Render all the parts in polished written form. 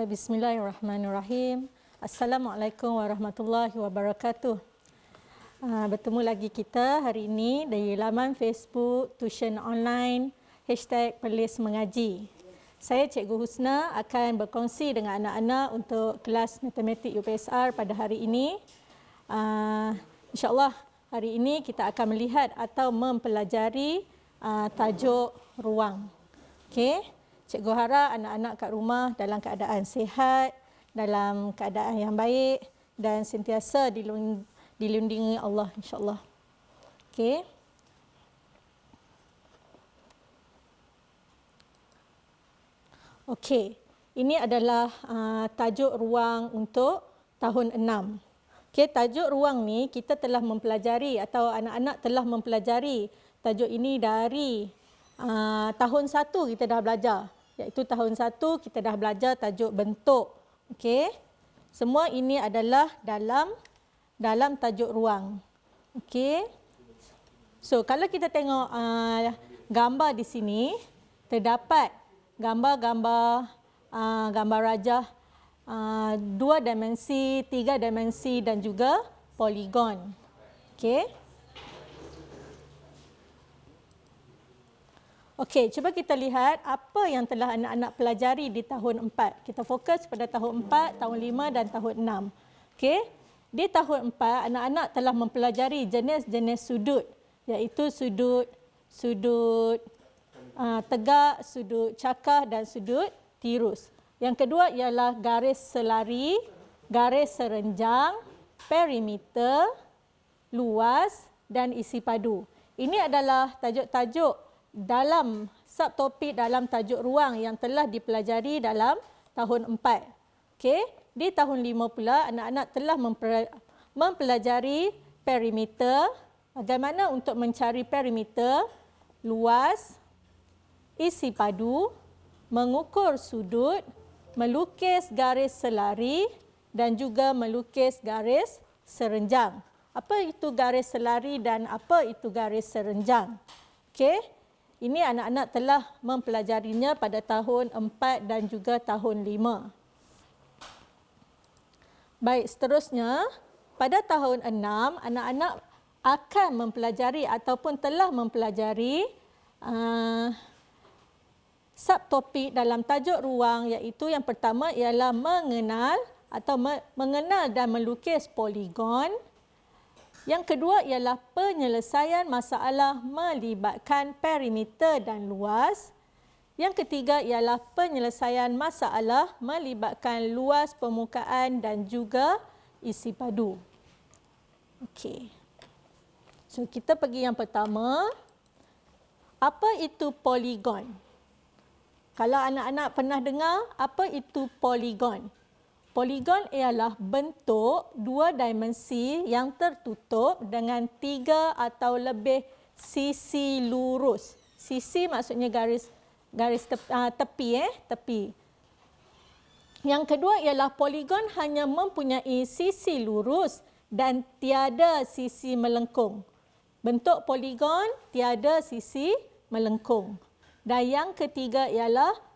Bismillahirrahmanirrahim. Assalamualaikum warahmatullahi wabarakatuh. Bertemu lagi kita hari ini dari laman Facebook Tuition Online #Perlis Mengaji. Saya Cikgu Husna akan berkongsi dengan anak-anak untuk kelas Matematik UPSR pada hari ini. InsyaAllah hari ini kita akan melihat atau mempelajari tajuk ruang. Okey. Cikgu harap anak-anak kat rumah dalam keadaan sihat, dalam keadaan yang baik dan sentiasa dilindungi Allah insya-Allah. Okey. Okey. Ini adalah tajuk ruang untuk tahun 6. Okey, tajuk ruang ni kita telah mempelajari atau anak-anak telah mempelajari tajuk ini dari tahun 1 kita dah belajar. Iaitu tahun 1 kita dah belajar tajuk bentuk. Okey. Semua ini adalah dalam tajuk ruang. Okey. So kalau kita tengok gambar di sini, terdapat gambar rajah 2 dimensi, 3 dimensi dan juga poligon. Okey. Okey, cuba kita lihat apa yang telah anak-anak pelajari di tahun 4. Kita fokus pada tahun 4, tahun 5 dan tahun 6. Okey. Di tahun 4, anak-anak telah mempelajari jenis-jenis sudut, iaitu sudut tegak, sudut cakar dan sudut tirus. Yang kedua ialah garis selari, garis serenjang, perimeter, luas dan isi padu. Ini adalah tajuk-tajuk dalam subtopik dalam tajuk ruang yang telah dipelajari dalam tahun 4. Okey, di tahun 5 pula anak-anak telah mempelajari perimeter, bagaimana untuk mencari perimeter, luas, isi padu, mengukur sudut, melukis garis selari dan juga melukis garis serenjang. Apa itu garis selari dan apa itu garis serenjang? Okey. Ini anak-anak telah mempelajarinya pada tahun 4 dan juga tahun 5. Baik, seterusnya pada tahun 6 anak-anak akan mempelajari ataupun telah mempelajari subtopik dalam tajuk ruang, iaitu yang pertama ialah mengenal dan melukis poligon. Yang kedua ialah penyelesaian masalah melibatkan perimeter dan luas. Yang ketiga ialah penyelesaian masalah melibatkan luas permukaan dan juga isi padu. Okey. So kita pergi yang pertama. Apa itu poligon? Kalau anak-anak pernah dengar, apa itu poligon? Poligon ialah bentuk 2 dimensi yang tertutup dengan 3 atau lebih sisi lurus. Sisi maksudnya garis tepi. Yang kedua ialah poligon hanya mempunyai sisi lurus dan tiada sisi melengkung. Bentuk poligon tiada sisi melengkung. Dan yang ketiga ialah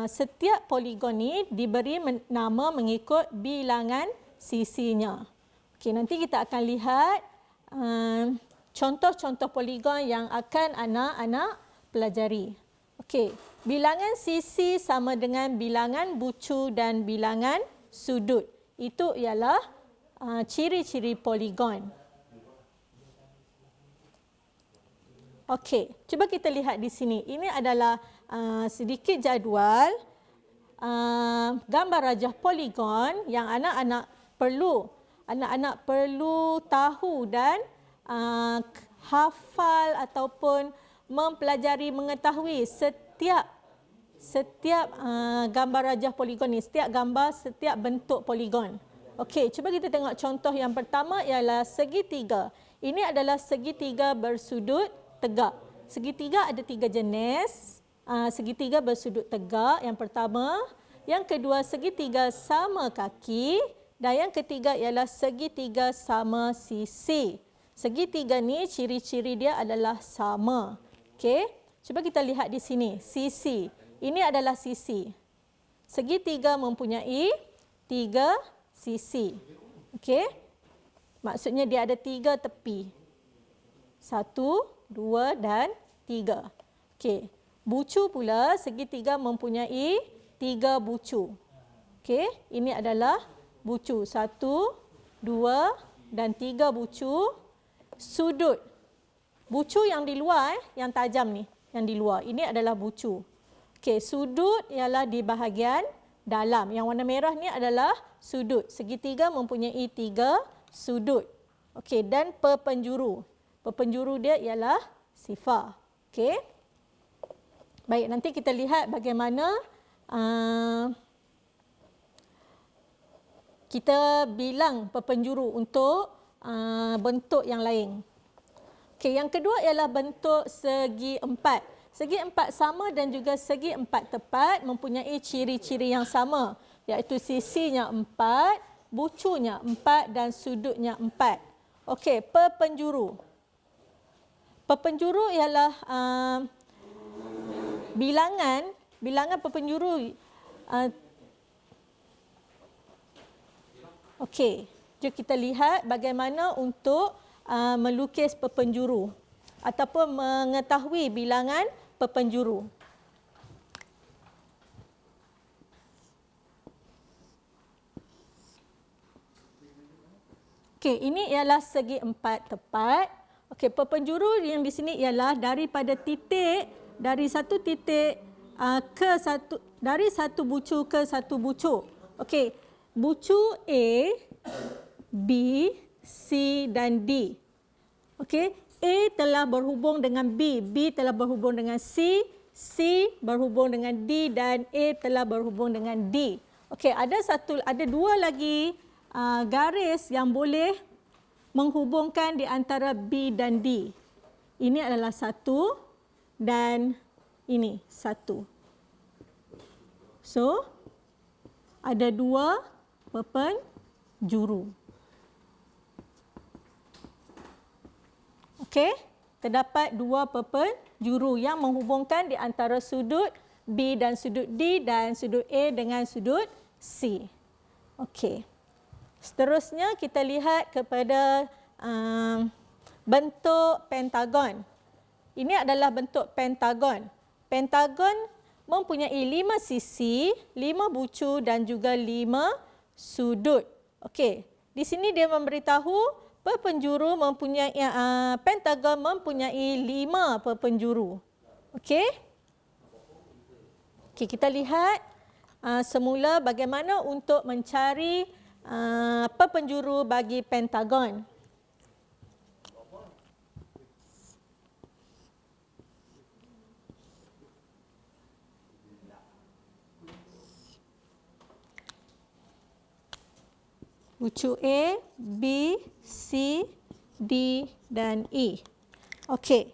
setiap poligon ini diberi nama mengikut bilangan sisinya. Okey, nanti kita akan lihat contoh-contoh poligon yang akan anak-anak pelajari. Okey, bilangan sisi sama dengan bilangan bucu dan bilangan sudut. Itu ialah ciri-ciri poligon. Okey, cuba kita lihat di sini. Ini adalah sedikit jadual gambar rajah poligon yang anak-anak perlu tahu dan hafal ataupun mempelajari mengetahui setiap gambar rajah poligon ni, setiap gambar, setiap bentuk poligon. Okey, cuba kita tengok contoh yang pertama ialah segitiga. Ini adalah segitiga bersudut tegak. Segitiga ada 3 jenis. Segitiga bersudut tegak yang pertama, yang kedua segitiga sama kaki dan yang ketiga ialah segitiga sama sisi. Segitiga ni ciri-ciri dia adalah sama. Okey, cuba kita lihat di sini, sisi. Ini adalah sisi. Segitiga mempunyai 3 sisi. Okey. Maksudnya dia ada 3 tepi. 1, 2 dan 3. Okey. Bucu pula segitiga mempunyai 3 bucu. Okey, ini adalah bucu. 1, 2 dan 3 bucu. Sudut. Bucu yang di luar, yang tajam ni, yang di luar. Ini adalah bucu. Okey, sudut ialah di bahagian dalam. Yang warna merah ni adalah sudut. Segitiga mempunyai 3 sudut. Okey, dan perpenjuru. Perpenjuru dia ialah sifar. Okey. Baik, nanti kita lihat bagaimana kita bilang perpenjuru untuk bentuk yang lain. Okey, yang kedua ialah bentuk segi empat. Segi empat sama dan juga segi empat tepat mempunyai ciri-ciri yang sama, iaitu sisinya 4, bucunya 4 dan sudutnya 4. Okey, perpenjuru. Perpenjuru ialah bilangan perpenjuru. Okey, jom kita lihat bagaimana untuk melukis perpenjuru ataupun mengetahui bilangan perpenjuru. Okey, ini ialah segi empat tepat. Okey, perpenjuru yang di sini ialah daripada titik, dari satu titik dari satu bucu ke satu bucu. Okey, bucu A, B, C dan D. Okey, A telah berhubung dengan B, B telah berhubung dengan C, C berhubung dengan D dan A telah berhubung dengan D. Okey, ada dua lagi garis yang boleh menghubungkan di antara B dan D. Ini adalah 1 dan ini 1. So, ada 2 perpenjuru. Okey, terdapat 2 perpenjuru yang menghubungkan di antara sudut B dan sudut D dan sudut A dengan sudut C. Okey. Seterusnya kita lihat kepada bentuk pentagon. Ini adalah bentuk pentagon. Pentagon mempunyai 5 sisi, 5 bucu dan juga 5 sudut. Okey, di sini dia memberitahu perpenjuru mempunyai pentagon mempunyai 5 perpenjuru. Okey? Okey, kita lihat semula bagaimana untuk mencari perpenjuru bagi pentagon. Bucu A, B, C, D dan E. Okey.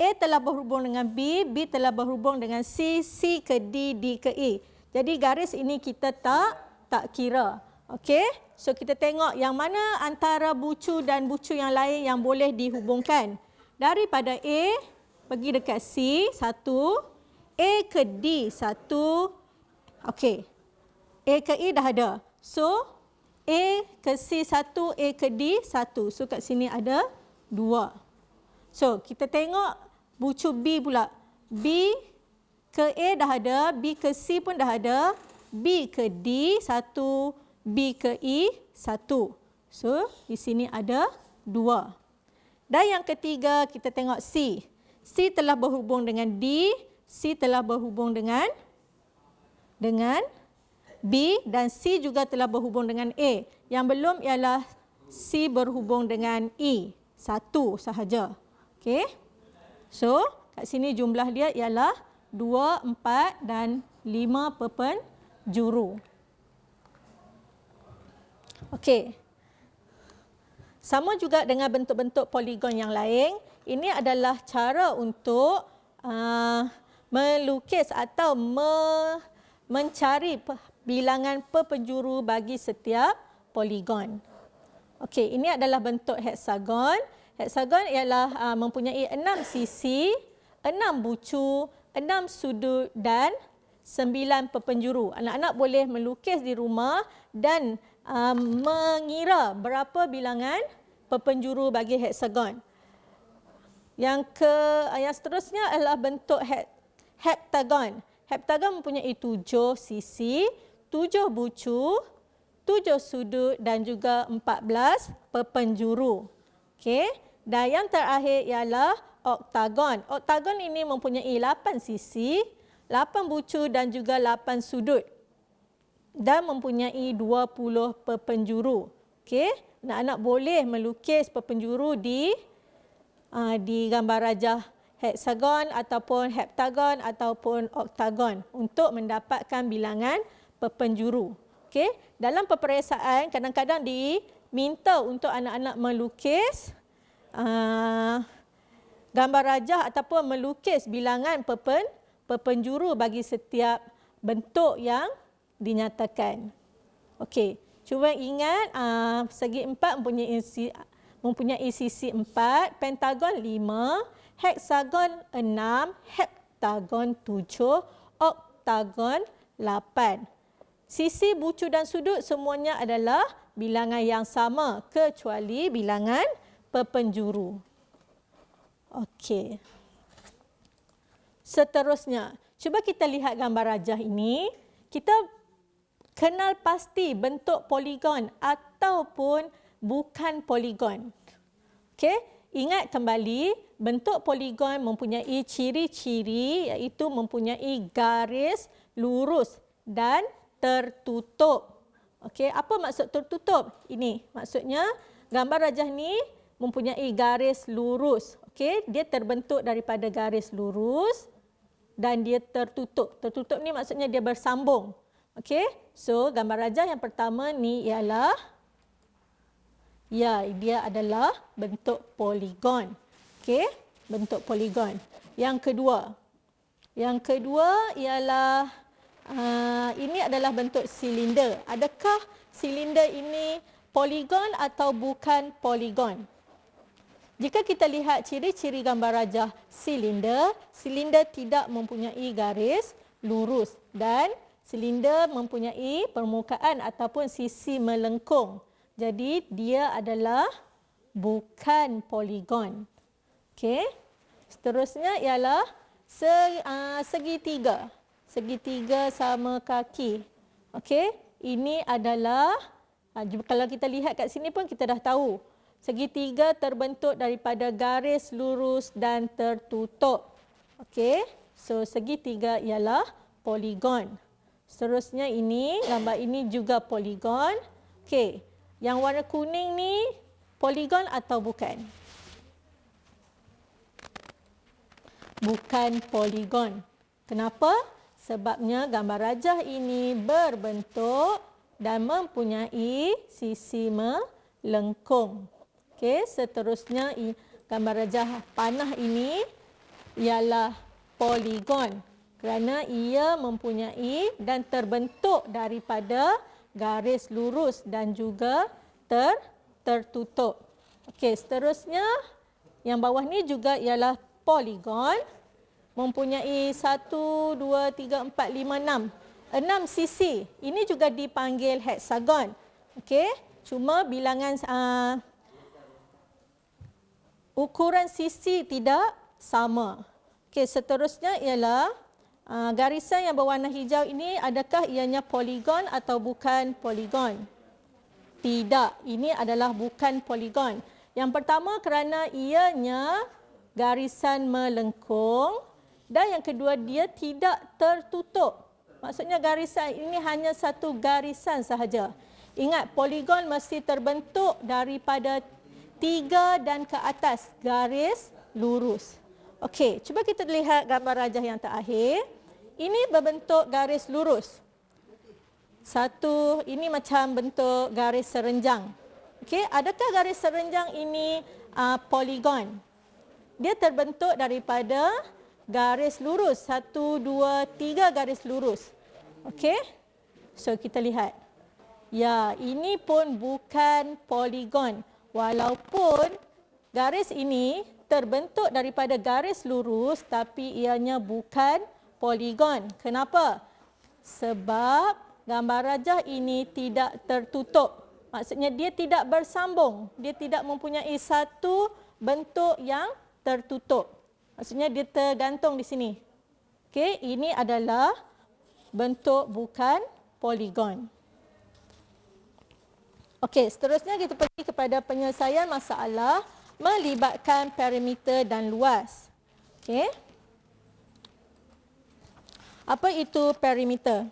A telah berhubung dengan B, B telah berhubung dengan C, C ke D, D ke E. Jadi garis ini kita tak kira. Okey. So kita tengok yang mana antara bucu dan bucu yang lain yang boleh dihubungkan. Daripada A pergi dekat C, 1. A ke D, 1. Okey. A ke E dah ada. So A ke C 1, A ke D 1. So kat sini ada 2. So kita tengok bucu B pula. B ke A dah ada, B ke C pun dah ada, B ke D 1, B ke E 1. So di sini ada 2. Dan yang ketiga kita tengok C. C telah berhubung dengan D, C telah berhubung dengan B dan C juga telah berhubung dengan A. Yang belum ialah C berhubung dengan E. 1 sahaja. Okey. So, kat sini jumlah dia ialah 2, 4 dan 5 perpenjuru. Okey. Sama juga dengan bentuk-bentuk poligon yang lain. Ini adalah cara untuk melukis atau mencari bilangan perpenjuru bagi setiap poligon. Okey, ini adalah bentuk heksagon. Heksagon ialah mempunyai 6 sisi, 6 bucu, 6 sudut dan 9 perpenjuru. Anak-anak boleh melukis di rumah dan mengira berapa bilangan perpenjuru bagi heksagon. Yang seterusnya adalah bentuk heptagon. Heptagon mempunyai 7 sisi, 7 bucu, 7 sudut dan juga 14 perpenjuru. Okey. Dan yang terakhir ialah oktagon. Oktagon ini mempunyai 8 sisi, 8 bucu dan juga 8 sudut. Dan mempunyai 20 perpenjuru. Okey. Anak-anak boleh melukis perpenjuru di gambar rajah heksagon ataupun heptagon ataupun oktagon untuk mendapatkan bilangan perpenjuru. Okey, dalam peperiksaan kadang-kadang diminta untuk anak-anak melukis gambar rajah ataupun melukis bilangan perpenjuru bagi setiap bentuk yang dinyatakan. Okey, cuba ingat segi empat mempunyai sisi 4, pentagon 5, heksagon 6, heptagon 7, oktagon 8. Sisi, bucu dan sudut semuanya adalah bilangan yang sama kecuali bilangan perpenjuru. Okey. Seterusnya, cuba kita lihat gambar rajah ini. Kita kenal pasti bentuk poligon ataupun bukan poligon. Okey, ingat kembali bentuk poligon mempunyai ciri-ciri iaitu mempunyai garis lurus dan tertutup. Okey, apa maksud tertutup? Ini maksudnya gambar rajah ni mempunyai garis lurus. Okey, dia terbentuk daripada garis lurus dan dia tertutup. Tertutup ni maksudnya dia bersambung. Okey, so gambar rajah yang pertama ni ialah dia adalah bentuk poligon. Okey, bentuk poligon. Yang kedua ialah ini adalah bentuk silinder. Adakah silinder ini poligon atau bukan poligon? Jika kita lihat ciri-ciri gambar rajah silinder, silinder tidak mempunyai garis lurus dan silinder mempunyai permukaan ataupun sisi melengkung. Jadi dia adalah bukan poligon. Okey. Seterusnya ialah segitiga. Segitiga sama kaki. Okey. Ini adalah kalau kita lihat kat sini pun kita dah tahu. Segitiga terbentuk daripada garis lurus dan tertutup. Okey. So segitiga ialah poligon. Seterusnya ini, gambar ini juga poligon. Okey. Yang warna kuning ni poligon atau bukan? Bukan poligon. Kenapa? Sebabnya gambar rajah ini berbentuk dan mempunyai sisi melengkung. Okey, seterusnya gambar rajah panah ini ialah poligon kerana ia mempunyai dan terbentuk daripada garis lurus dan juga tertutup. Okey, seterusnya yang bawah ni juga ialah poligon. Mempunyai 1, 2, 3, 4, 5, 6. 6 sisi. Ini juga dipanggil heksagon. Okey, cuma bilangan ukuran sisi tidak sama. Okey, seterusnya ialah garisan yang berwarna hijau ini, adakah ianya poligon atau bukan poligon? Tidak, ini adalah bukan poligon. Yang pertama kerana ianya garisan melengkung dan yang kedua dia tidak tertutup. Maksudnya garisan ini hanya satu garisan sahaja. Ingat, poligon mesti terbentuk daripada 3 dan ke atas garis lurus. Okey, cuba kita lihat gambar rajah yang terakhir. Ini berbentuk garis lurus. Satu, ini macam bentuk garis serenjang. Okey, adakah garis serenjang ini poligon? Dia terbentuk daripada garis lurus. 1, 2, 3 garis lurus. Okey, so kita lihat. Ya, ini pun bukan poligon. Walaupun garis ini terbentuk daripada garis lurus tapi ianya bukan poligon. Kenapa? Sebab gambar rajah ini tidak tertutup. Maksudnya dia tidak bersambung. Dia tidak mempunyai satu bentuk yang tertutup. Maksudnya dia tergantung di sini. Okey, ini adalah bentuk bukan poligon. Okey, seterusnya kita pergi kepada penyelesaian masalah melibatkan perimeter dan luas. Okey. Apa itu perimeter?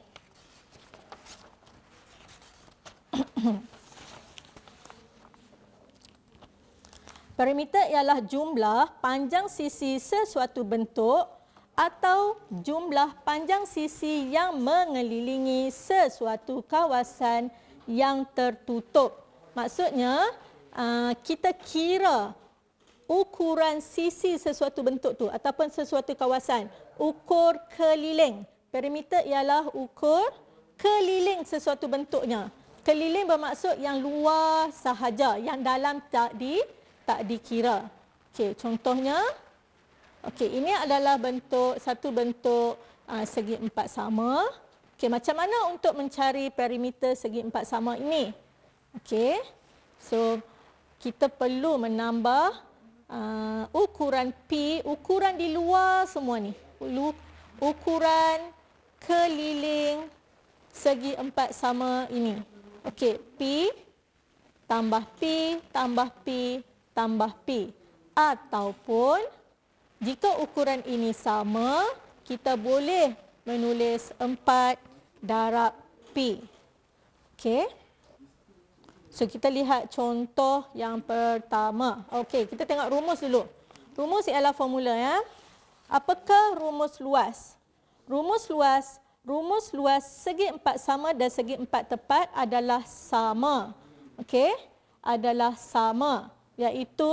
Perimeter ialah jumlah panjang sisi sesuatu bentuk atau jumlah panjang sisi yang mengelilingi sesuatu kawasan yang tertutup. Maksudnya, kita kira ukuran sisi sesuatu bentuk tu ataupun sesuatu kawasan. Ukur keliling. Perimeter ialah ukur keliling sesuatu bentuknya. Keliling bermaksud yang luar sahaja, yang dalam tak dikira. Okey, contohnya, okey, ini adalah satu bentuk segi empat sama. Okey, macam mana untuk mencari perimeter segi empat sama ini? Okey, so kita perlu menambah ukuran P, ukuran di luar semua ni. Ukuran keliling segi empat sama ini. Okey, P tambah P tambah P tambah P. Ataupun jika ukuran ini sama, kita boleh menulis 4 darab P. Okey. So kita lihat contoh yang pertama. Okey, kita tengok rumus dulu. Rumus ialah formula ya. Apakah rumus luas? Rumus luas segi empat sama dan segi empat tepat adalah sama. Okey? Adalah sama, iaitu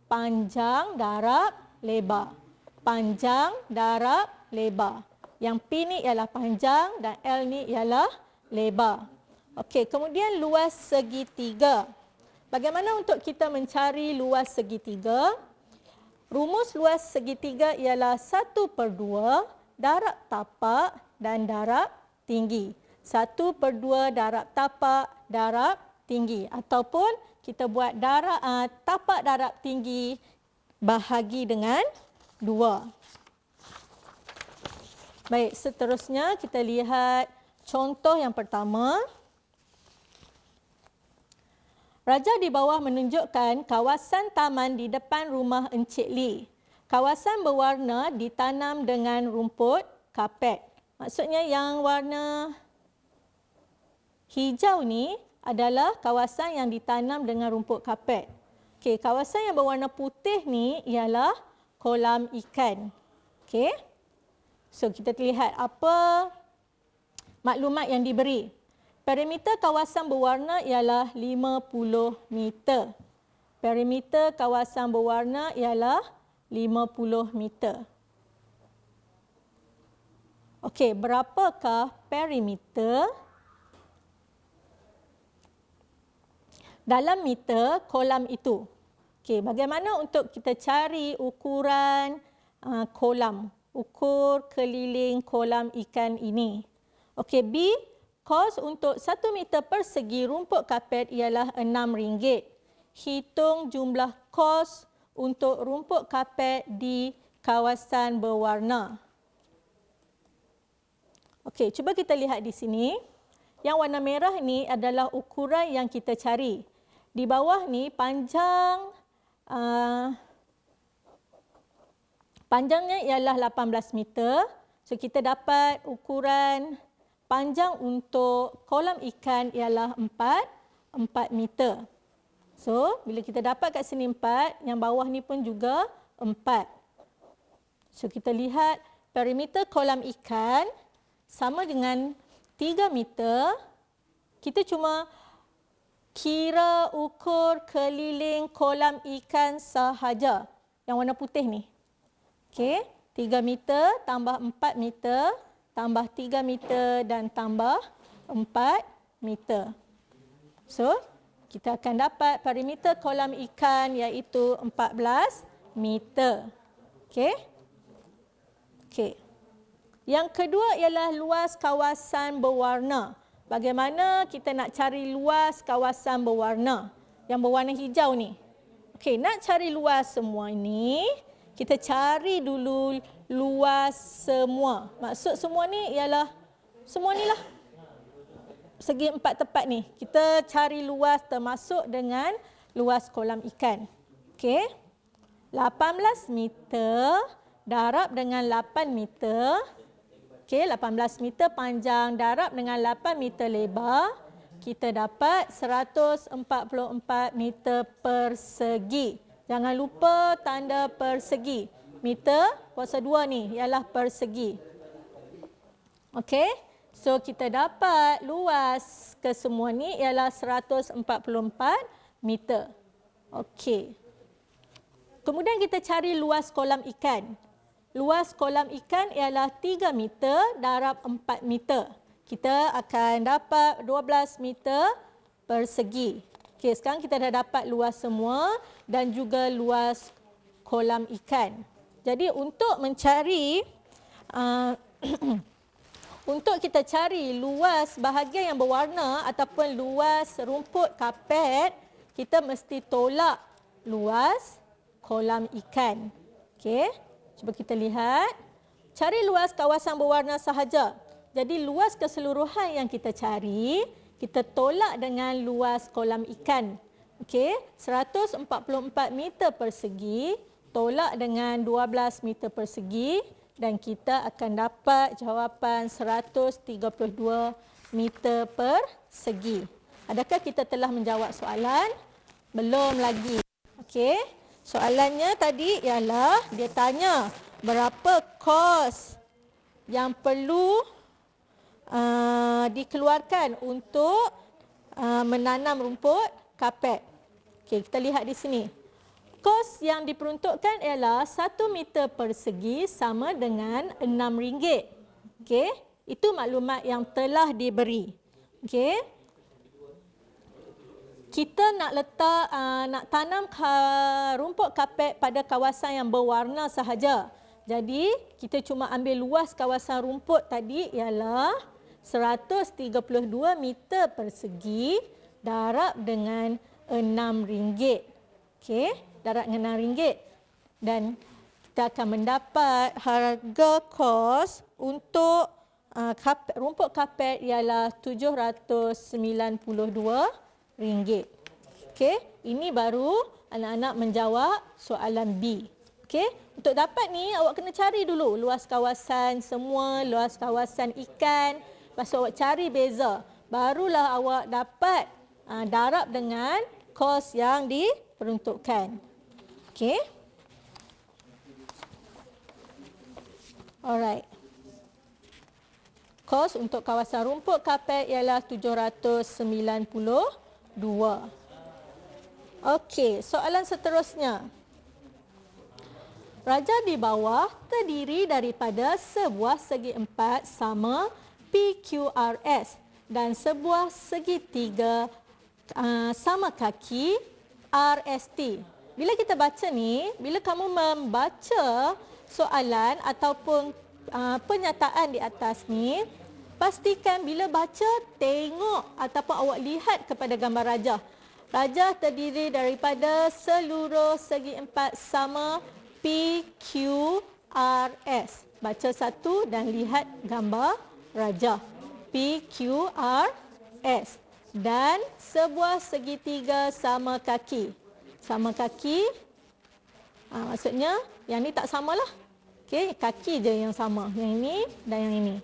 panjang darab lebar. Panjang darab lebar. Yang P ni ialah panjang dan L ni ialah lebar. Okey, kemudian luas segitiga. Bagaimana untuk kita mencari luas segitiga? Rumus luas segitiga ialah 1/2 darab tapak dan darab tinggi. 1/2 darab tapak darab tinggi. Ataupun kita buat tapak darab tinggi bahagi dengan 2. Baik, seterusnya kita lihat contoh yang pertama. Raja di bawah menunjukkan kawasan taman di depan rumah Encik Lee. Kawasan berwarna ditanam dengan rumput kapet. Maksudnya yang warna hijau ni adalah kawasan yang ditanam dengan rumput kapet. Okey, kawasan yang berwarna putih ni ialah kolam ikan. Okey. So kita lihat apa maklumat yang diberi. Perimeter kawasan berwarna ialah 50 meter. Perimeter kawasan berwarna ialah 50 meter. Okey, berapakah perimeter dalam meter kolam itu? Okey, bagaimana untuk kita cari ukuran kolam, ukur keliling kolam ikan ini? Okey, B, kos untuk 1 meter persegi rumput kapet ialah RM6. Hitung jumlah kos untuk rumput kapet di kawasan berwarna. Okey, cuba kita lihat di sini. Yang warna merah ni adalah ukuran yang kita cari. Di bawah ni panjangnya ialah 18 meter. So kita dapat ukuran panjang untuk kolam ikan ialah 4 meter. So, bila kita dapat kat sini 4, yang bawah ni pun juga 4. So, kita lihat perimeter kolam ikan sama dengan 3 meter. Kita cuma kira ukur keliling kolam ikan sahaja. Yang warna putih ni. Okey, 3 meter tambah 4 meter. Tambah 3 meter dan tambah 4 meter. So, kita akan dapat perimeter kolam ikan iaitu 14 meter. Okey? Okey. Yang kedua ialah luas kawasan berwarna. Bagaimana kita nak cari luas kawasan berwarna? Yang berwarna hijau ni. Okey, nak cari luas semua ini, kita cari dulu luas semua. Maksud semua ni ialah semua ni lah. Segi 4 tempat ni. Kita cari luas termasuk dengan luas kolam ikan. Okey. 18 meter darab dengan 8 meter. Okey, 18 meter panjang darab dengan 8 meter lebar. Kita dapat 144 meter persegi. Jangan lupa tanda persegi. Meter kuasa 2 ni ialah persegi. Okey. So kita dapat luas kesemua ni ialah 144 meter. Okey. Kemudian kita cari luas kolam ikan. Luas kolam ikan ialah 3 meter darab 4 meter. Kita akan dapat 12 meter persegi. Okey, sekarang kita dah dapat luas semua dan juga luas kolam ikan. Jadi untuk mencari untuk kita cari luas bahagian yang berwarna ataupun luas rumput kapet, kita mesti tolak luas kolam ikan. Okey, cuba kita lihat. Cari luas kawasan berwarna sahaja. Jadi luas keseluruhan yang kita cari, kita tolak dengan luas kolam ikan. Okey, 144 meter persegi tolak dengan 12 meter persegi. Dan kita akan dapat jawapan 132 meter persegi. Adakah kita telah menjawab soalan? Belum lagi. Okey. Soalannya tadi ialah dia tanya berapa kos yang perlu dikeluarkan untuk menanam rumput kapet. Okey, kita lihat di sini. Kos yang diperuntukkan ialah 1 meter persegi sama dengan RM6. Okey, itu maklumat yang telah diberi. Okey. Kita nak tanam rumput kapet pada kawasan yang berwarna sahaja. Jadi, kita cuma ambil luas kawasan rumput tadi ialah 132 meter persegi darab dengan RM6. Okey, darab dengan RM6. Dan kita akan mendapat harga kos untuk rumput kapet ialah RM792. Okey, ini baru anak-anak menjawab soalan B. Okey, untuk dapat ni awak kena cari dulu luas kawasan semua, luas kawasan ikan. Lepas tu awak cari beza. Barulah awak dapat darab dengan kos yang diperuntukkan. Okey. Alright. Kos untuk kawasan rumput kapet ialah RM792. Okey, soalan seterusnya. Raja di bawah terdiri daripada sebuah segi empat sama PQRS dan sebuah segitiga sama kaki RST. Bila kita baca ni, bila kamu membaca soalan ataupun penyataan di atas ni, pastikan bila baca, tengok ataupun awak lihat kepada gambar raja. Raja terdiri daripada seluruh segi empat sama PQRS. Baca satu dan lihat gambar raja. PQRS. Dan sebuah segitiga sama kaki. Sama kaki, maksudnya yang ni tak samalah. Okey, kaki je yang sama. Yang ini dan yang ini.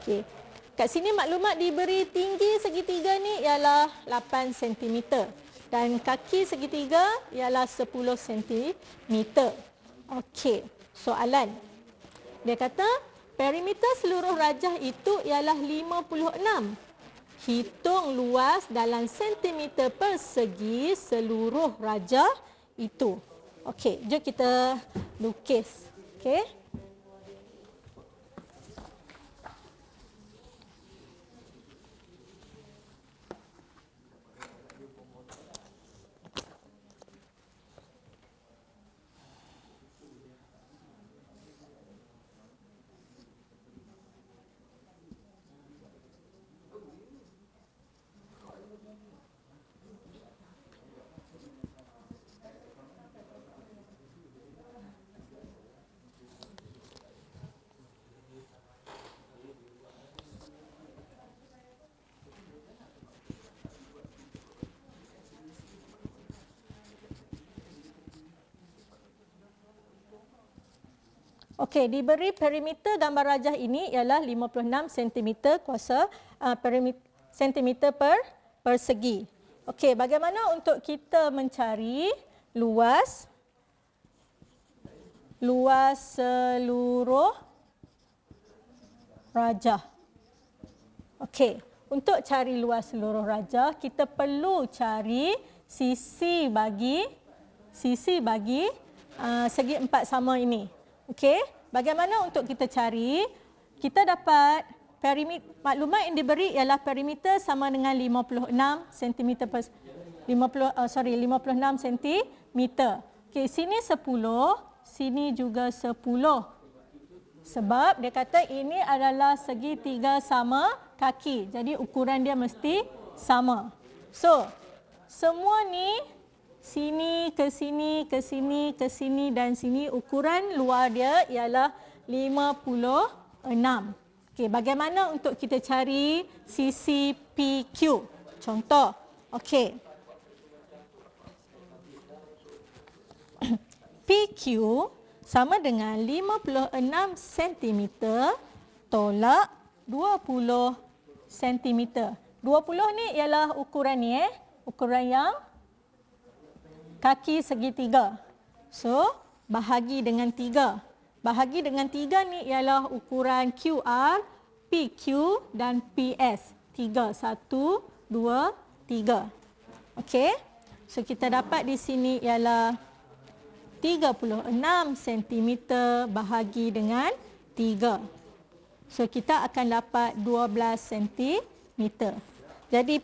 Okey. Kat sini maklumat diberi tinggi segitiga ni ialah 8 cm dan kaki segitiga ialah 10 cm. Okey, soalan. Dia kata perimeter seluruh rajah itu ialah 56. Hitung luas dalam sentimeter persegi seluruh rajah itu. Okey, jom kita lukis. Okey. Okey, diberi perimeter gambar rajah ini ialah 56 cm kuasa centimeter per persegi. Okey, bagaimana untuk kita mencari luas seluruh rajah? Okey, untuk cari luas seluruh rajah, kita perlu cari sisi bagi segi empat sama ini. Okey, bagaimana untuk kita cari? Kita dapat maklumat yang diberi ialah perimeter sama dengan 56 cm per 56 cm. Okey, sini 10, sini juga 10. Sebab dia kata ini adalah segitiga sama kaki. Jadi ukuran dia mesti sama. So, semua ni sini ke sini ke sini ke sini dan sini ukuran luar dia ialah 56. Okey, bagaimana untuk kita cari sisi PQ? Contoh. Okey. PQ sama dengan 56 cm tolak 20 cm. 20 ni ialah ukuran ni ukuran yang kaki segitiga. So, bahagi dengan 3. Bahagi dengan 3 ni ialah ukuran QR, PQ dan PS. 3, 1, 2, 3. Okey. So, kita dapat di sini ialah 36 cm bahagi dengan 3. So, kita akan dapat 12 cm. Jadi,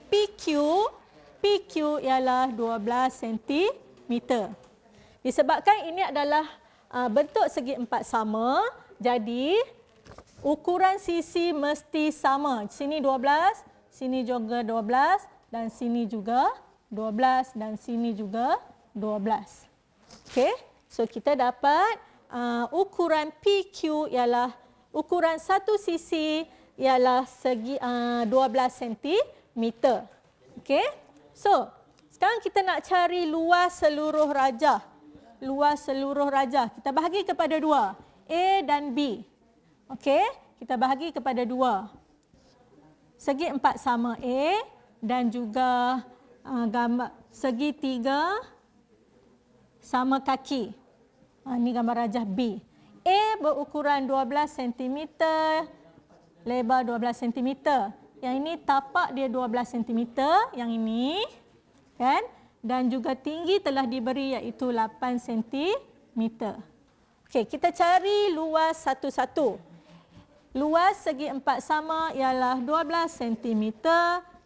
PQ ialah 12 cm. Disebabkan ini adalah bentuk segi empat sama, jadi ukuran sisi mesti sama. Sini 12, sini juga 12 dan sini juga 12 dan sini juga 12. Okey, so kita dapat ukuran PQ ialah ukuran satu sisi ialah segi 12 cm. Okey, so sekarang kita nak cari luas seluruh rajah. Luas seluruh rajah kita bahagi kepada 2, A dan B. Okey, kita bahagi kepada 2. Segi empat sama A dan juga gambar segitiga sama kaki. Ini gambar rajah B. A berukuran 12 cm, lebar 12 cm. Yang ini tapak dia 12 cm, yang ini kan? Dan juga tinggi telah diberi iaitu 8 cm. Okey, kita cari luas satu-satu. Luas segi empat sama ialah 12 cm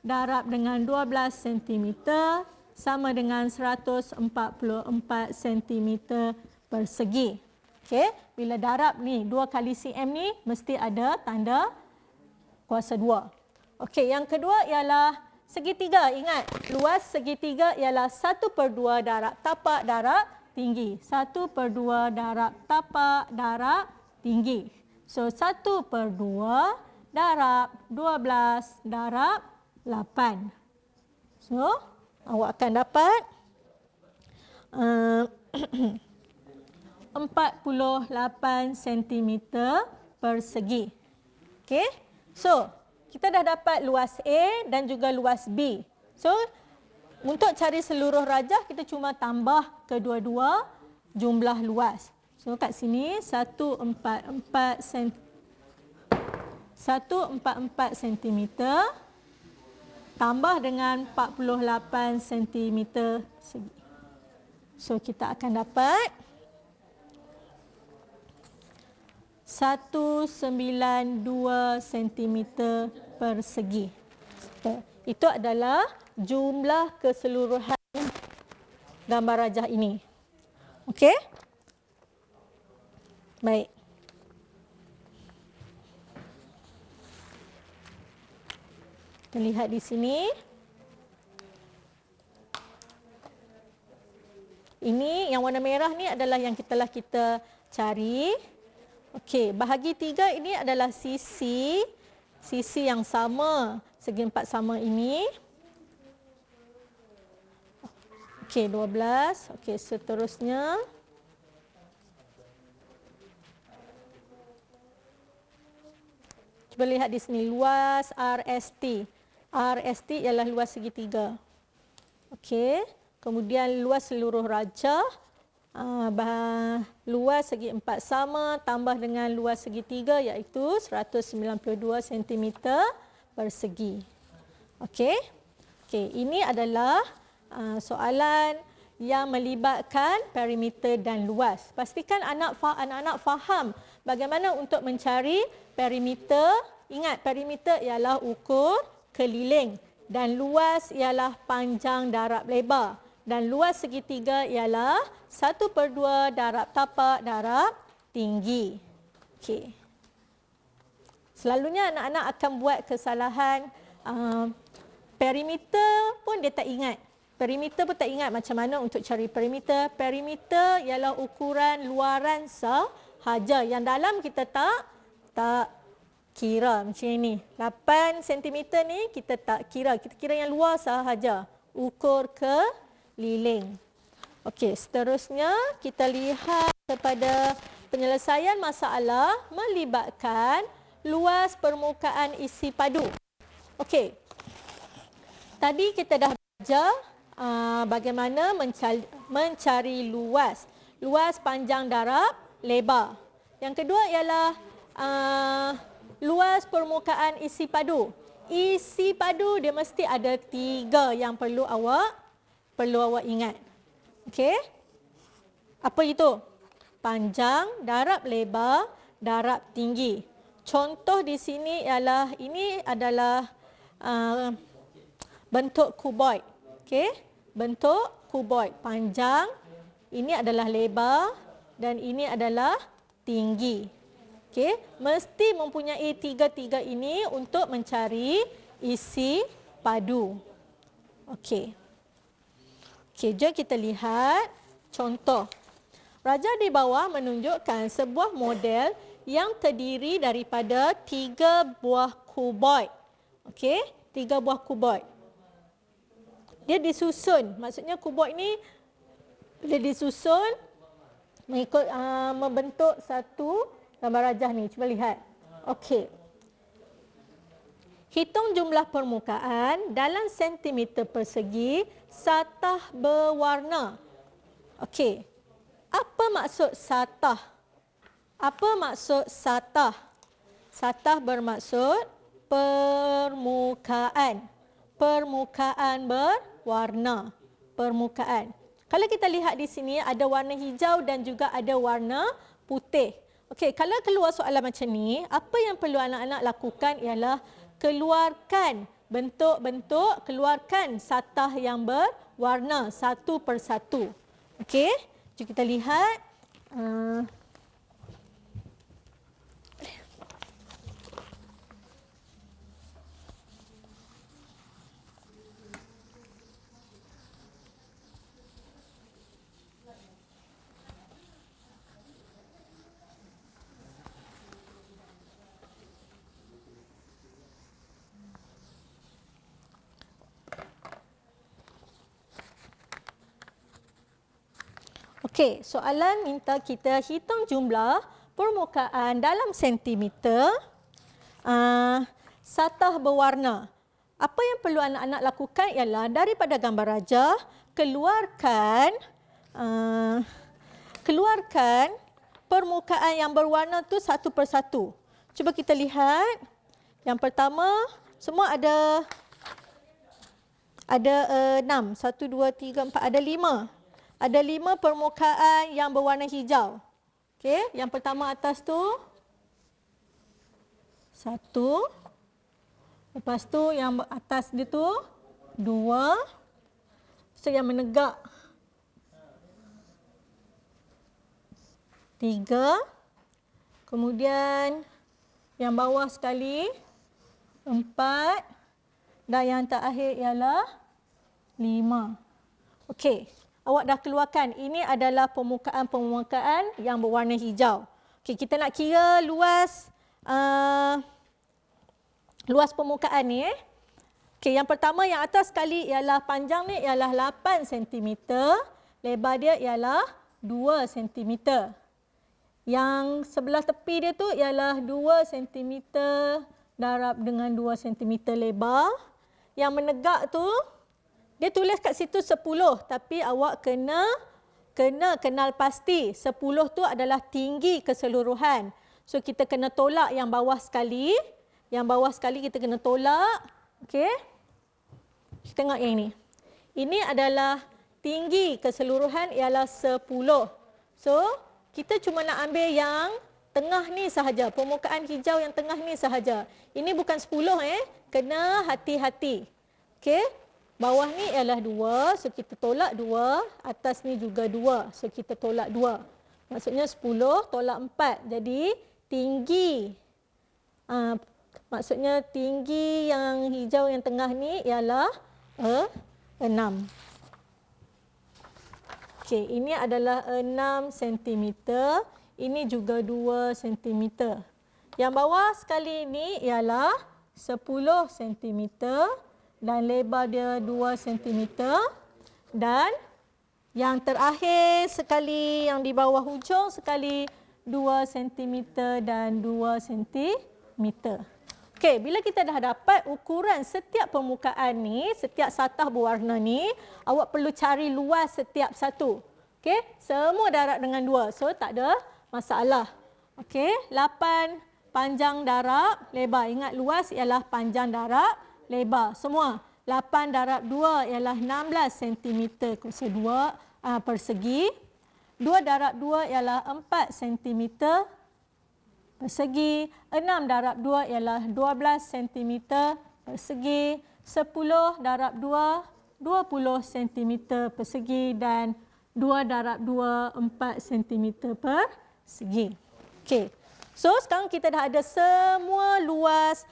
darab dengan 12 cm sama dengan 144 cm persegi. Okey, bila darab ni 2 kali cm ni mesti ada tanda kuasa 2. Okey, yang kedua ialah segitiga. Ingat, luas segitiga ialah 1/2 darab tapak darab tinggi. 1/2 darab tapak darab tinggi. So, 1/2 darab 12 darab 8. So, awak akan dapat 48 cm persegi. Okey, so kita dah dapat luas A dan juga luas B. So, untuk cari seluruh rajah, kita cuma tambah kedua-dua jumlah luas. So, kat sini 144 cm tambah dengan 48 cm segi. So, kita akan dapat 192 cm persegi. Itu adalah jumlah keseluruhan gambar rajah ini. Okey? Baik. Kita lihat di sini. Ini yang warna merah ni adalah yang telah kita cari. Okey, bahagi 3 ini adalah sisi yang sama, segi empat sama ini. Okey, 12. Okey, seterusnya Cuba lihat di sini, luas RST. RST ialah luas segitiga. Okey. Kemudian luas seluruh rajah, luas segi empat sama tambah dengan luas segitiga iaitu 192 cm persegi. Okey. Okey, ini adalah soalan yang melibatkan perimeter dan luas. Pastikan anak-anak faham bagaimana untuk mencari perimeter. Ingat, perimeter ialah ukur keliling dan luas ialah panjang darab lebar. Dan luas segitiga ialah 1/2 darab tapak darab tinggi. Okey. Selalunya anak-anak akan buat kesalahan perimeter pun dia tak ingat. Perimeter pun tak ingat macam mana untuk cari perimeter. Perimeter ialah ukuran luaran sahaja. Yang dalam kita tak kira macam ini. 8 cm ni kita tak kira. Kita kira yang luar sahaja. Ukur keliling. Okey, seterusnya kita lihat kepada penyelesaian masalah melibatkan luas permukaan isi padu. Okey. Tadi kita dah belajar bagaimana mencari luas panjang darab lebar. Yang kedua ialah luas permukaan isi padu. Isi padu dia mesti ada 3 yang perlu awak ingat. Okey? Apa itu? Panjang, darab lebar, darab tinggi. Contoh di sini ialah ini adalah bentuk kuboid. Okey? Bentuk kuboid. Panjang, ini adalah lebar dan ini adalah tinggi. Okey? Mesti mempunyai 3 ini untuk mencari isi padu. Okey. Okey, jom kita lihat contoh. Raja di bawah menunjukkan sebuah model yang terdiri daripada 3 buah kuboid. Okey? 3 buah kuboid. Dia disusun. Maksudnya kuboid ni dia disusun mengikut membentuk satu gambar rajah ni. Cuba lihat. Okey. Hitung jumlah permukaan dalam sentimeter persegi satah berwarna. Okey. Apa maksud satah? Apa maksud satah? Satah bermaksud permukaan. Permukaan berwarna. Permukaan. Kalau kita lihat di sini ada warna hijau dan juga ada warna putih. Okey, kalau keluar soalan macam ni, apa yang perlu anak-anak lakukan ialah keluarkan bentuk-bentuk, keluarkan satah yang berwarna satu persatu. Okey, jom kita lihat. Okey, soalan minta kita hitung jumlah permukaan dalam sentimeter satah berwarna. Apa yang perlu anak-anak lakukan ialah daripada gambar rajah, keluarkan permukaan yang berwarna tu satu persatu. Cuba kita lihat. Yang pertama, semua ada 6, 1, 2, 3, 4, ada 5. Ada 5 permukaan yang berwarna hijau. Okey, yang pertama atas tu 1. Lepas tu yang atas dia tu 2. So yang menegak 3. Kemudian yang bawah sekali 4. Dan yang terakhir ialah 5. Okey. Awak dah keluarkan. Ini adalah permukaan-permukaan yang berwarna hijau. Okey, kita nak kira luas permukaan ni. Okey, yang pertama yang atas sekali ialah panjang ni ialah 8 cm, lebar dia ialah 2 cm. Yang sebelah tepi dia tu ialah 2 cm darab dengan 2 cm lebar. Yang menegak tu, dia tulis kat situ 10, tapi awak kena kenal pasti 10 tu adalah tinggi keseluruhan. So kita kena tolak yang bawah sekali. Yang bawah sekali kita kena tolak. Okey. Kita tengok yang ini. Ini adalah tinggi keseluruhan ialah 10. So kita cuma nak ambil yang tengah ni sahaja. Permukaan hijau yang tengah ni sahaja. Ini bukan 10 Kena hati-hati. Okey. Bawah ni ialah 2, so kita tolak 2. Atas ni juga 2, so kita tolak 2. Maksudnya 10 tolak 4. Jadi tinggi, maksudnya tinggi yang hijau yang tengah ni ialah 6. Okey, ini adalah 6 cm. Ini juga 2 cm. Yang bawah sekali ini ialah 10 cm. Dan lebar dia 2 cm. Dan yang terakhir sekali, yang di bawah hujung sekali, 2 cm dan 2 cm. Okey, bila kita dah dapat ukuran setiap permukaan ni, setiap satah berwarna ni, awak perlu cari luas setiap satu. Okey, semua darab dengan 2. So, tak ada masalah. Okey, 8 panjang darab, lebar. Ingat luas ialah panjang darab, lebar. Semua. 8 darab 2 ialah 16 cm persegi. 2 darab 2 ialah 4 cm persegi. 6 darab 2 ialah 12 cm persegi. 10 darab 2, 20 cm persegi. Dan 2 darab 2, 4 cm persegi. Okey. So, sekarang kita dah ada semua luas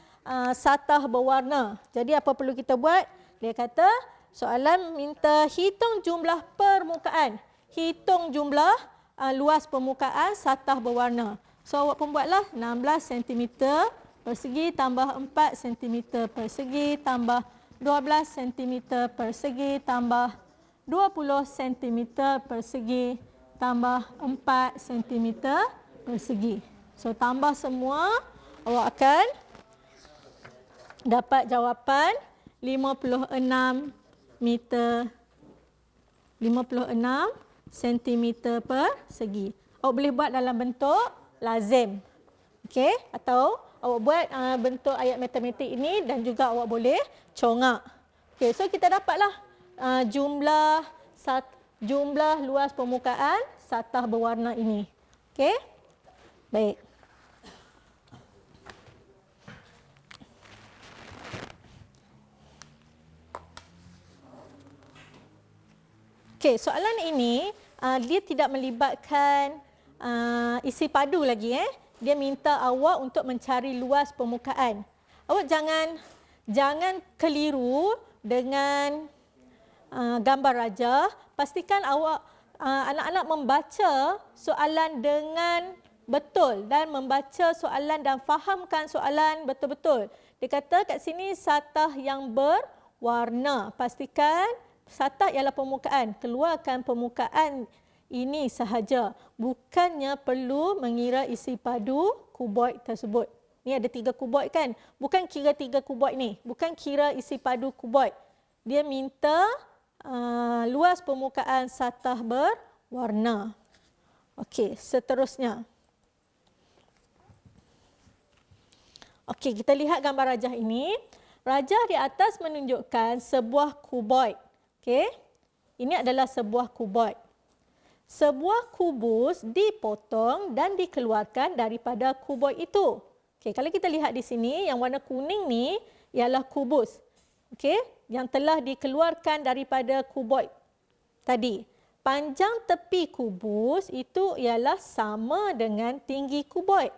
satah berwarna. Jadi apa perlu kita buat? Dia kata soalan minta hitung jumlah permukaan. Hitung jumlah luas permukaan satah berwarna. So awak pun buatlah 16 cm persegi tambah 4 cm persegi tambah 12 cm persegi tambah 20 cm persegi tambah 4 cm persegi. So tambah semua, awak akan dapat jawapan 56 cm persegi. Awak boleh buat dalam bentuk lazim. Okey, atau awak buat bentuk ayat matematik ini dan juga awak boleh congak. Okey, so kita dapatlah jumlah luas permukaan satah berwarna ini. Okey. Baik. Okey, soalan ini dia tidak melibatkan isi padu lagi. Dia minta awak untuk mencari luas permukaan. Awak jangan keliru dengan gambar raja. Pastikan awak anak-anak membaca soalan dengan betul dan membaca soalan dan fahamkan soalan betul-betul. Dia kata kat sini satah yang berwarna. Pastikan satah ialah permukaan. Keluarkan permukaan ini sahaja. Bukannya perlu mengira isi padu kuboid tersebut. Ni ada 3 kuboid kan? Bukan kira 3 kuboid ni. Bukan kira isi padu kuboid. Dia minta luas permukaan satah berwarna. Okey, seterusnya. Okey, kita lihat gambar rajah ini. Rajah di atas menunjukkan sebuah kuboid. Okey, ini adalah sebuah kuboid. Sebuah kubus dipotong dan dikeluarkan daripada kuboid itu. Okey, kalau kita lihat di sini, yang warna kuning ni ialah kubus. Okey, yang telah dikeluarkan daripada kuboid tadi. Panjang tepi kubus itu ialah sama dengan tinggi kuboid.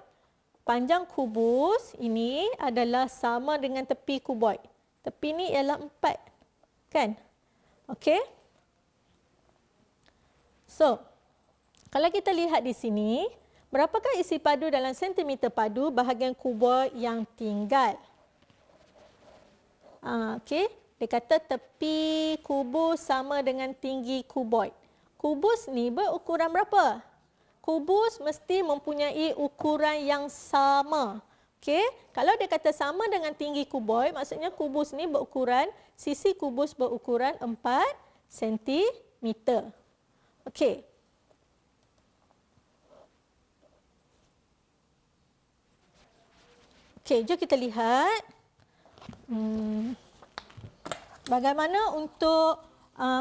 Panjang kubus ini adalah sama dengan tepi kuboid. Tepi ni ialah 4. Kan? Okey. So, kalau kita lihat di sini, berapakah isi padu dalam sentimeter padu bahagian kuboid yang tinggal? Okey. Dia kata tepi kubus sama dengan tinggi kuboid. Kubus ni berukuran berapa? Kubus mesti mempunyai ukuran yang sama. Okey, kalau dia kata sama dengan tinggi kuboid, maksudnya kubus ni berukuran, sisi kubus berukuran 4 cm. Okey. Okey, jom kita lihat bagaimana untuk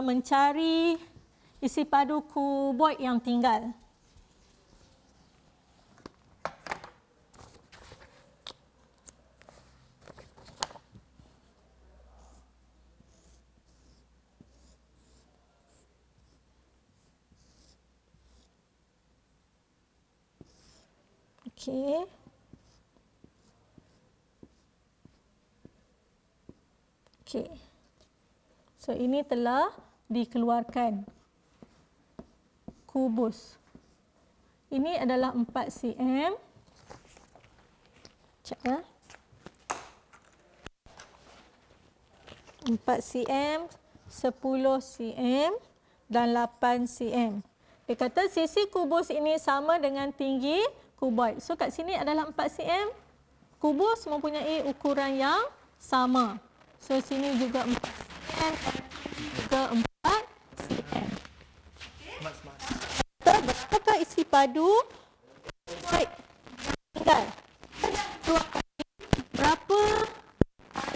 mencari isi padu kuboid yang tinggal. Okey. Okey. So ini telah dikeluarkan kubus. Ini adalah 4 cm. Cek ya. 4 cm, 10 cm dan 8 cm. Dia kata sisi kubus ini sama dengan tinggi kuboid. So kat sini adalah 4 cm. Kubus mempunyai ukuran yang sama. So sini juga 4 cm juga 4 cm. Berapakah isi padu kuboid tinggal? Berapa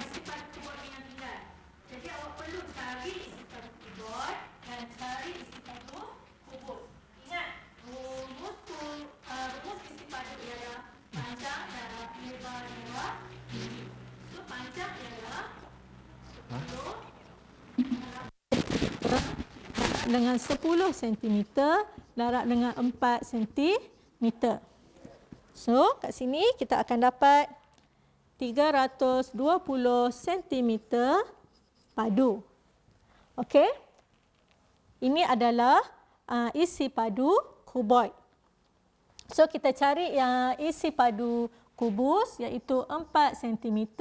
isi padu kuboid yang tinggal? Jadi awak perlu cari isi padu kuboid dan cari isi padu kubus. Ingat, rumus isi padu ialah panjang darab lebar darab tinggi. So panjang ialah 10 dengan 10 cm darab dengan 4 cm. So kat sini kita akan dapat 320 cm padu. Okey. Ini adalah isi padu kuboid. So kita cari yang isi padu kubus iaitu 4 cm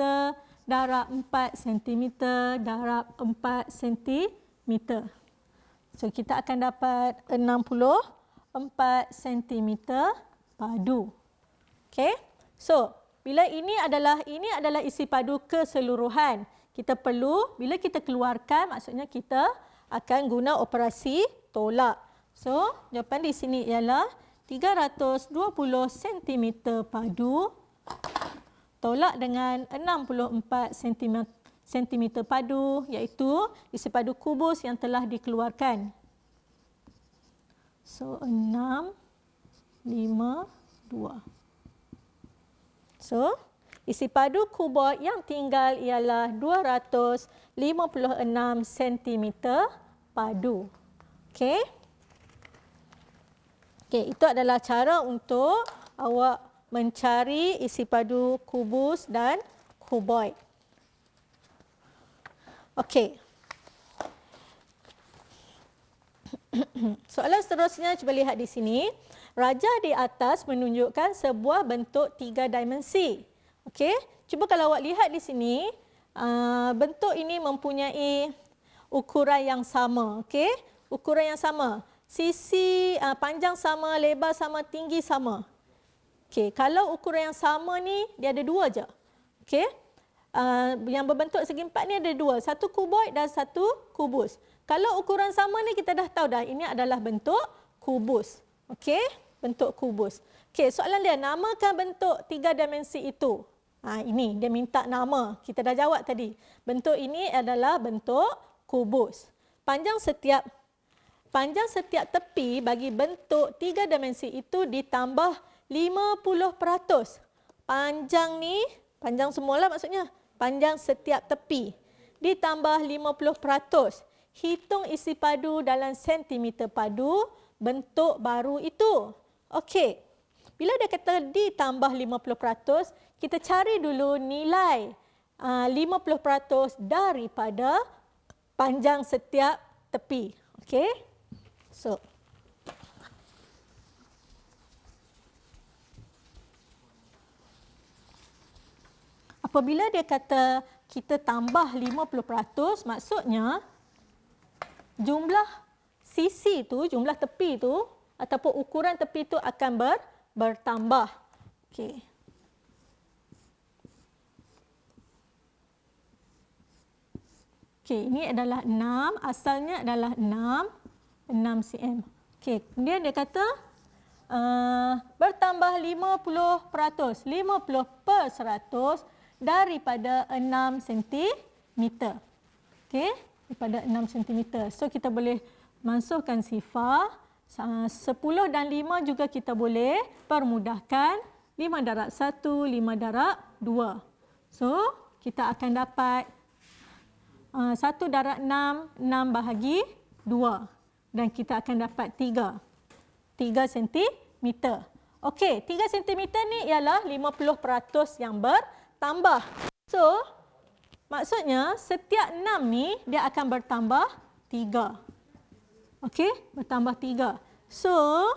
darab 4 cm darab 4 cm. So kita akan dapat 64 cm padu. Okey. So bila ini adalah isi padu keseluruhan. Kita perlu bila kita keluarkan maksudnya kita akan guna operasi tolak. So jawapan di sini ialah 320 cm padu tolak dengan 64 cm padu iaitu isi padu kubus yang telah dikeluarkan. So 6, 5, 2. So isi padu kuboid yang tinggal ialah 256 cm padu. Okey. Okey, itu adalah cara untuk awak mencari isi padu kubus dan kuboid. Okey. Soalan seterusnya cuba lihat di sini. Raja di atas menunjukkan sebuah bentuk 3 dimensi. Okey, cuba kalau awak lihat di sini, bentuk ini mempunyai ukuran yang sama. Okey, ukuran yang sama. Sisi panjang sama, lebar sama, tinggi sama. Okey, kalau ukuran yang sama ni dia ada 2 je. Okey. Yang berbentuk segi empat ni ada 2, satu kuboid dan satu kubus. Kalau ukuran sama ni kita dah tahu dah ini adalah bentuk kubus. Okey, bentuk kubus. Okey, soalan dia namakan bentuk 3 dimensi itu. Ini dia minta nama. Kita dah jawab tadi. Bentuk ini adalah bentuk kubus. Panjang setiap tepi bagi bentuk 3 dimensi itu ditambah 50%. Panjang ni, panjang semualah maksudnya. Panjang setiap tepi ditambah 50%. Hitung isi padu dalam sentimeter padu bentuk baru itu. Okey. Bila dia kata ditambah 50%, kita cari dulu nilai 50% daripada panjang setiap tepi. Okey. So apabila dia kata kita tambah 50%, maksudnya jumlah sisi tu, jumlah tepi tu ataupun ukuran tepi tu akan bertambah. Okey. Okey, ini adalah 6. Asalnya adalah 6 cm. Okey, kemudian dia kata bertambah 50%. 50% daripada 6 cm. Okey, daripada 6 cm. So, kita boleh masukkan sifar. 10 dan 5 juga kita boleh permudahkan. 5 darab 1, 5 darab 2. So, kita akan dapat 1 darab 6, 6 bahagi 2. Dan kita akan dapat 3 cm. Okey, 3 cm ni ialah 50% yang bertambah. So, maksudnya setiap 6 ni dia akan bertambah 3. Okey, bertambah 3. So,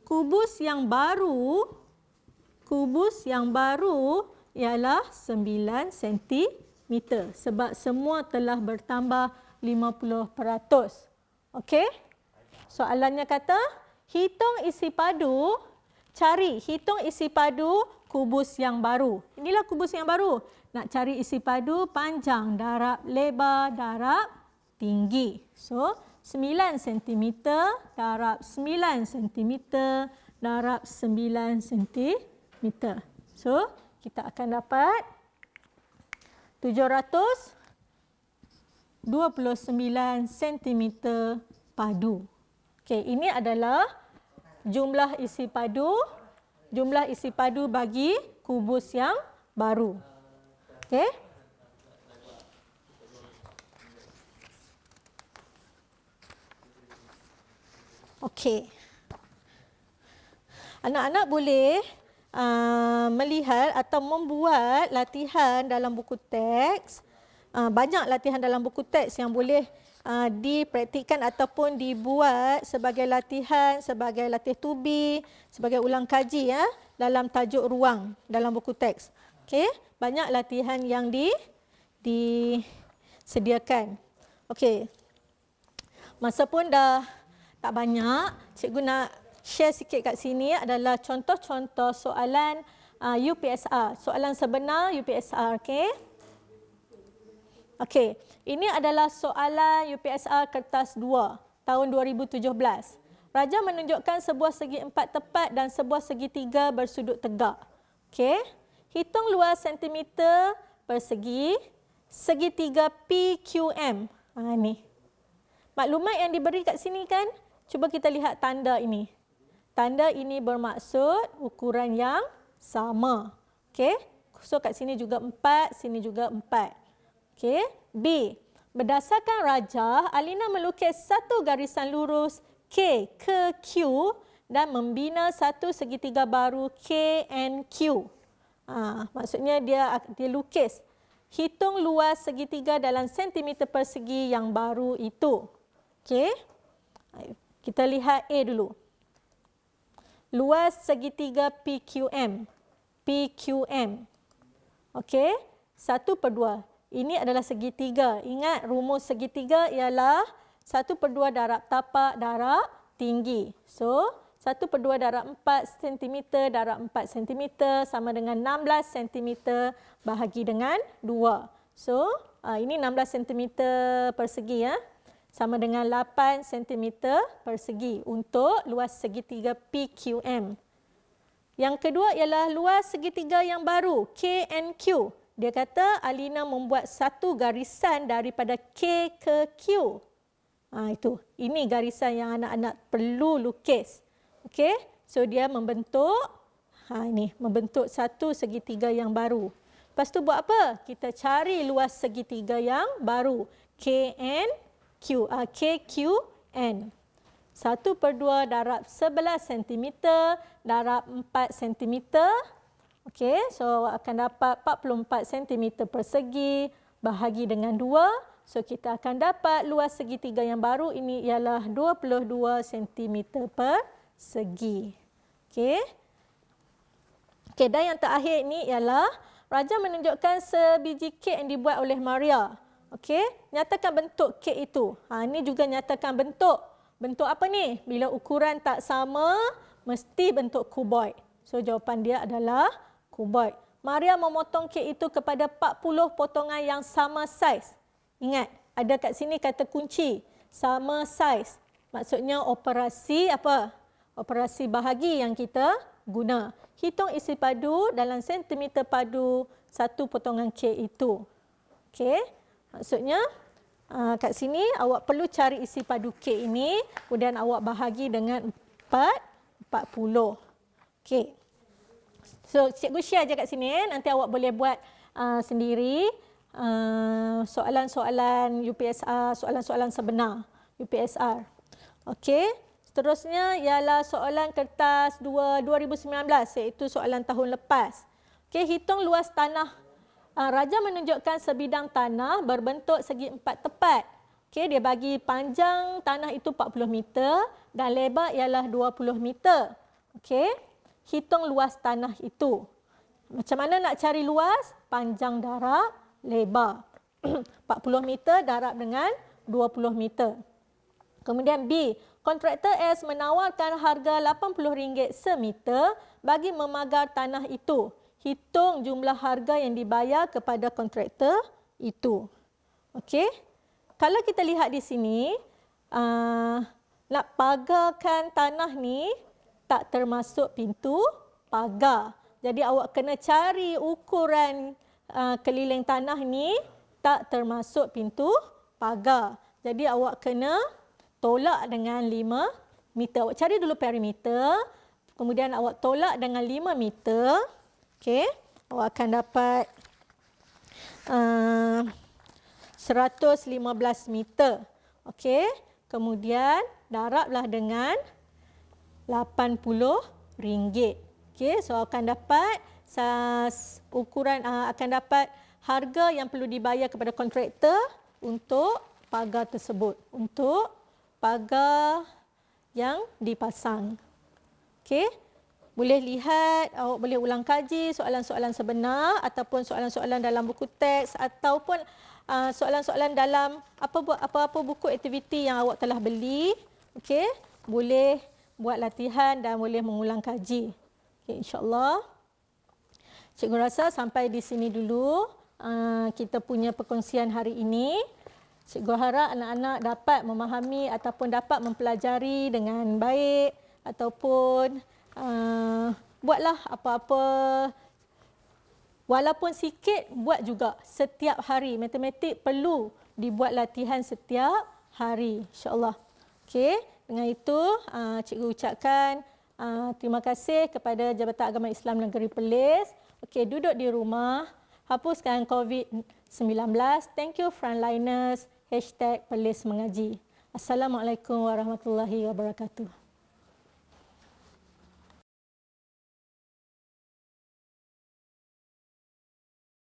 kubus yang baru ialah 9 cm sebab semua telah bertambah 50%. Okey? Soalannya kata, hitung isi padu kubus yang baru. Inilah kubus yang baru. Nak cari isi padu panjang darab lebar darab tinggi. So, 9 cm darab 9 cm darab 9 cm. So, kita akan dapat 729 cm padu. Okey, ini adalah jumlah isi padu bagi kubus yang baru. Okey. Okey. Anak-anak boleh melihat atau membuat latihan dalam buku teks. Banyak latihan dalam buku teks yang boleh dipraktikkan ataupun dibuat sebagai latihan to be, sebagai ulang kaji ya, dalam tajuk ruang dalam buku teks. Okey, banyak latihan yang disediakan. Okey. Masa pun dah tak banyak, cikgu nak share sikit kat sini adalah contoh-contoh soalan UPSR, soalan sebenar UPSR, okey. Okey, ini adalah soalan UPSR kertas 2 tahun 2017. Raja menunjukkan sebuah segi 4 tepat dan sebuah segi 3 bersudut tegak. Okey, hitung luas sentimeter persegi segitiga PQM. Ni. Maklumat yang diberi kat sini kan? Cuba kita lihat tanda ini. Tanda ini bermaksud ukuran yang sama. Okey, so kat sini juga 4, sini juga 4. Okey, B. Berdasarkan rajah, Alina melukis satu garisan lurus K ke Q dan membina satu segitiga baru KNQ. Maksudnya dia lukis. Hitung luas segitiga dalam sentimeter persegi yang baru itu. Okey. Kita lihat A dulu. Luas segitiga PQM. PQM. Okey, 1/2. Ini adalah segitiga. Ingat rumus segitiga ialah 1/2 darab tapak darab tinggi. So, 1/2 darab 4 cm darab 4 cm sama dengan 16 cm bahagi dengan 2. So, ini 16 cm persegi ya. Sama dengan 8 cm persegi untuk luas segitiga PQM. Yang kedua ialah luas segitiga yang baru, KNQ. Dia kata Alina membuat satu garisan daripada K ke Q. Itu. Ini garisan yang anak-anak perlu lukis. Okey, so dia membentuk membentuk satu segitiga yang baru. Lepas tu buat apa? Kita cari luas segitiga yang baru, KQN. 1/2 darab 11 cm darab 4 cm. Okey, so akan dapat 44 cm persegi bahagi dengan 2. So kita akan dapat luas segitiga yang baru ini ialah 22 cm persegi. Okey. Okey, dan yang terakhir ini ialah Raja menunjukkan sebiji kek yang dibuat oleh Maria. Okey, nyatakan bentuk kek itu. Ini juga nyatakan bentuk. Bentuk apa ni? Bila ukuran tak sama, mesti bentuk kuboid. So jawapan dia adalah kuboid. Maria memotong kek itu kepada 40 potongan yang sama saiz. Ingat, ada kat sini kata kunci, sama saiz. Maksudnya operasi apa? Operasi bahagi yang kita guna. Hitung isi padu dalam sentimeter padu satu potongan kek itu. Okey, maksudnya kat sini awak perlu cari isi padu kek ini, kemudian awak bahagi dengan 40. Okey. So, cikgu share je kat sini, nanti awak boleh buat sendiri soalan-soalan UPSR, soalan-soalan sebenar UPSR. Okey, seterusnya ialah soalan kertas 2019 iaitu soalan tahun lepas. Okey, hitung luas tanah. Raja menunjukkan sebidang tanah berbentuk segi empat tepat. Okey, dia bagi panjang tanah itu 40 meter dan lebar ialah 20 meter. Okey, hitung luas tanah itu. Macam mana nak cari luas? Panjang darab lebar. 40 meter darab dengan 20 meter. Kemudian B, kontraktor S menawarkan harga RM80 semeter bagi memagar tanah itu. Hitung jumlah harga yang dibayar kepada kontraktor itu. Okey. Kalau kita lihat di sini, nak pagarkan tanah ni tak termasuk pintu pagar. Jadi awak kena cari ukuran keliling tanah ni tak termasuk pintu pagar. Jadi awak kena tolak dengan 5 meter. Awak cari dulu perimeter, kemudian awak tolak dengan 5 meter. Okey, awak akan dapat 115 meter. Okey, kemudian darablah dengan RM80. Okey, so akan dapat ukuran akan dapat harga yang perlu dibayar kepada kontraktor untuk pagar tersebut, untuk pagar yang dipasang. Okey, boleh lihat, awak boleh ulang kaji soalan-soalan sebenar ataupun soalan-soalan dalam buku teks ataupun soalan-soalan dalam apa-apa buku aktiviti yang awak telah beli. Okey, boleh buat latihan dan boleh mengulang kaji. Okay, InsyaAllah. Cikgu rasa sampai di sini dulu kita punya perkongsian hari ini. Cikgu harap anak-anak dapat memahami ataupun dapat mempelajari dengan baik ataupun buatlah apa-apa walaupun sikit, buat juga setiap hari. Matematik perlu dibuat latihan setiap hari, insya-Allah. Okey, dengan itu cikgu ucapkan terima kasih kepada Jabatan Agama Islam Negeri Perlis. Okey, duduk di rumah, hapuskan COVID-19. Thank you frontliners. #Perlis Mengaji. Assalamualaikum warahmatullahi wabarakatuh.